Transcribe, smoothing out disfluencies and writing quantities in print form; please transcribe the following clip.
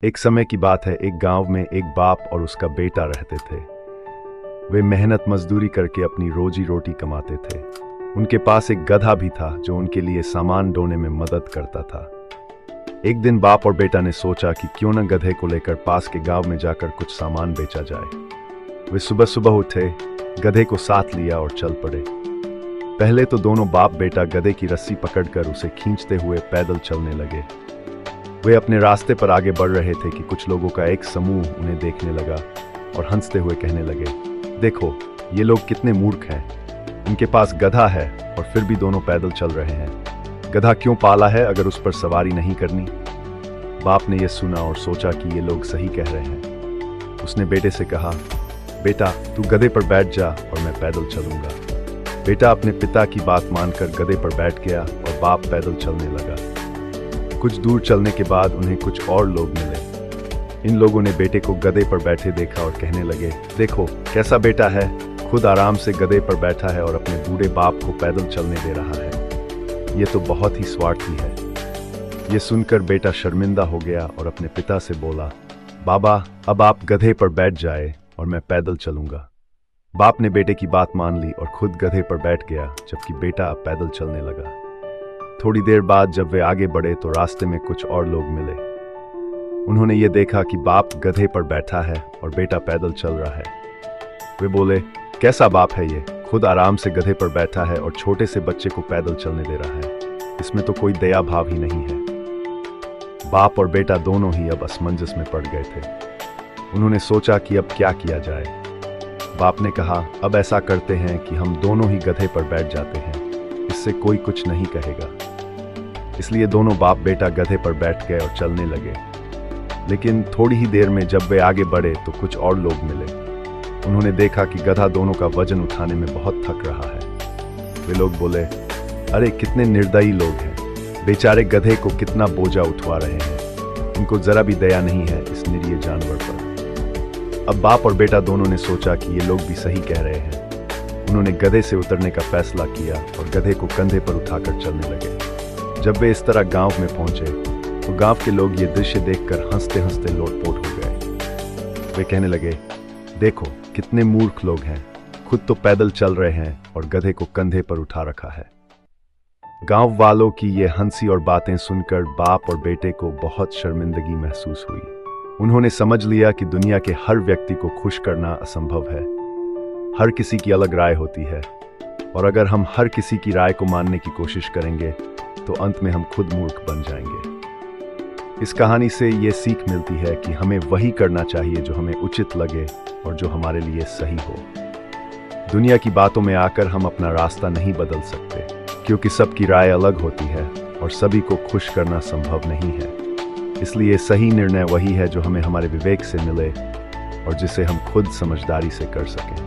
एक समय की बात है, एक गांव में एक बाप और उसका बेटा रहते थे। वे मेहनत मजदूरी करके अपनी रोजी रोटी कमाते थे। उनके पास एक गधा भी था जो उनके लिए सामान ढोने में मदद करता था। एक दिन बाप और बेटा ने सोचा कि क्यों न गधे को लेकर पास के गांव में जाकर कुछ सामान बेचा जाए। वे सुबह सुबह उठे, गधे को साथ लिया और चल पड़े। पहले तो दोनों बाप बेटा गधे की रस्सी पकड़कर उसे खींचते हुए पैदल चलने लगे। वे अपने रास्ते पर आगे बढ़ रहे थे कि कुछ लोगों का एक समूह उन्हें देखने लगा और हंसते हुए कहने लगे, देखो ये लोग कितने मूर्ख हैं। उनके पास गधा है और फिर भी दोनों पैदल चल रहे हैं। गधा क्यों पाला है अगर उस पर सवारी नहीं करनी? बाप ने यह सुना और सोचा कि ये लोग सही कह रहे हैं। उसने बेटे से कहा, बेटा तू गधे पर बैठ जा और मैं पैदल चलूंगा। बेटा अपने पिता की बात मानकर गधे पर बैठ गया और बाप पैदल चलने लगा। कुछ दूर चलने के बाद उन्हें कुछ और लोग मिले। इन लोगों ने बेटे को गधे पर बैठे देखा और कहने लगे, देखो कैसा बेटा है, खुद आराम से गधे पर बैठा है और अपने बूढ़े बाप को पैदल चलने दे रहा है। ये तो बहुत ही स्वार्थी है। ये सुनकर बेटा शर्मिंदा हो गया और अपने पिता से बोला, बाबा अब आप गधे पर बैठ जाए और मैं पैदल चलूंगा। बाप ने बेटे की बात मान ली और खुद गधे पर बैठ गया, जबकि बेटा अब पैदल चलने लगा। थोड़ी देर बाद जब वे आगे बढ़े तो रास्ते में कुछ और लोग मिले। उन्होंने ये देखा कि बाप गधे पर बैठा है और बेटा पैदल चल रहा है। वे बोले, कैसा बाप है ये, खुद आराम से गधे पर बैठा है और छोटे से बच्चे को पैदल चलने दे रहा है। इसमें तो कोई दया भाव ही नहीं है। बाप और बेटा दोनों ही अब असमंजस में पड़ गए थे। उन्होंने सोचा कि अब क्या किया जाए। बाप ने कहा, अब ऐसा करते हैं कि हम दोनों ही गधे पर बैठ जाते हैं, इससे कोई कुछ नहीं कहेगा। इसलिए दोनों बाप बेटा गधे पर बैठ गए और चलने लगे। लेकिन थोड़ी ही देर में जब वे आगे बढ़े तो कुछ और लोग मिले। उन्होंने देखा कि गधा दोनों का वजन उठाने में बहुत थक रहा है। वे लोग बोले, अरे कितने निर्दयी लोग हैं, बेचारे गधे को कितना बोझा उठवा रहे हैं। इनको जरा भी दया नहीं है इस निरीह जानवर पर। अब बाप और बेटा दोनों ने सोचा कि ये लोग भी सही कह रहे हैं। उन्होंने गधे से उतरने का फैसला किया और गधे को कंधे पर उठाकर चलने लगे। जब वे इस तरह गांव में पहुंचे तो गांव के लोग ये दृश्य देखकर हंसते हंसते लोटपोट हो गए। वे कहने लगे, देखो कितने मूर्ख लोग हैं, खुद तो पैदल चल रहे हैं और गधे को कंधे पर उठा रखा है। गांव वालों की ये हंसी और बातें सुनकर बाप और बेटे को बहुत शर्मिंदगी महसूस हुई। उन्होंने समझ लिया कि दुनिया के हर व्यक्ति को खुश करना असंभव है। हर किसी की अलग राय होती है और अगर हम हर किसी की राय को मानने की कोशिश करेंगे तो अंत में हम खुद मूर्ख बन जाएंगे। इस कहानी से ये सीख मिलती है कि हमें वही करना चाहिए जो हमें उचित लगे और जो हमारे लिए सही हो। दुनिया की बातों में आकर हम अपना रास्ता नहीं बदल सकते, क्योंकि सबकी राय अलग होती है और सभी को खुश करना संभव नहीं है। इसलिए सही निर्णय वही है जो हमें हमारे विवेक से मिले और जिसे हम खुद समझदारी से कर सकें।